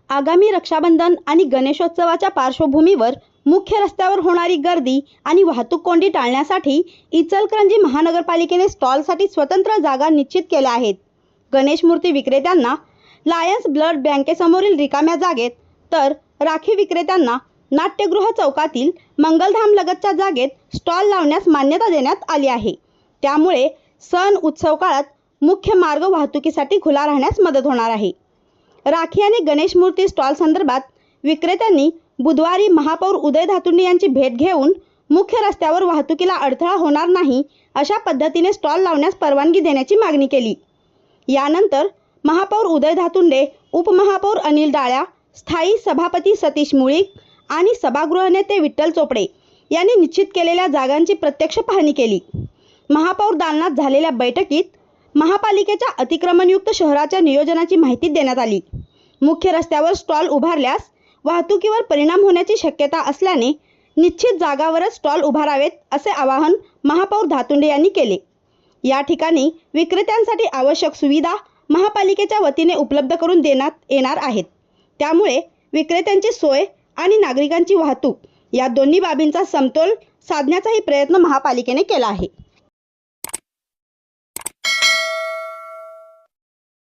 आगामी रक्षाबंधन आणि गणेशोत्सवाच्या पार्श्वभूमीवर मुख्य रस्त्यावर होणारी गर्दी आणि वाहतूक कोंडी टाळण्यासाठी इचलकरंजी महानगरपालिकेने स्टॉलसाठी स्वतंत्र जागा निश्चित केल्या आहेत। गणेश मूर्ती विक्रेत्यांना लायन्स ब्लड बँकेसमोरील रिकाम्या जागेत तर राखी विक्रेत्यांना नाट्यगृह चौकातील मंगलधाम लगतच्या जागेत स्टॉल लावण्यास मान्यता देण्यात आली आहे। त्यामुळे सण उत्सव काळात मुख्य मार्ग वाहतुकीसाठी खुला राहण्यास मदत होणार आहे। राखी आणि गणेश मूर्ती स्टॉल संदर्भात विक्रेत्यांनी बुधवारी महापौर उदय धातुंडे यांची भेट घेऊन मुख्य रस्त्यावर वाहतुकीला अडथळा होणार नाही अशा पद्धतीने स्टॉल लावण्यास परवानगी देण्याची मागणी केली। यानंतर महापौर उदय धातुंडे, उपमहापौर अनिल डाळ्या, स्थायी सभापती सतीश मुळीक आणि सभागृह नेते विठ्ठल चोपडे यांनी निश्चित केलेल्या जागांची प्रत्यक्ष पाहणी केली। महापौर दालनात झालेल्या बैठकीत महापालिकेच्या अतिक्रमणयुक्त शहराच्या नियोजनाची माहिती देण्यात आली। मुख्य रस्त्यावर स्टॉल उभारल्यास वाहतुकीवर परिणाम होण्याची शक्यता असल्याने निश्चित जागावरच स्टॉल उभारावेत असे आवाहन महापौर धातुंडे यांनी केले। या ठिकाणी विक्रेत्यांसाठी आवश्यक सुविधा महापालिकेच्या वतीने उपलब्ध करून देण्यात येणार आहेत। त्यामुळे विक्रेत्यांची सोय आणि नागरिकांची वाहतूक या दोन्ही बाबींचा समतोल साधण्याचाही प्रयत्न महापालिकेने केला आहे।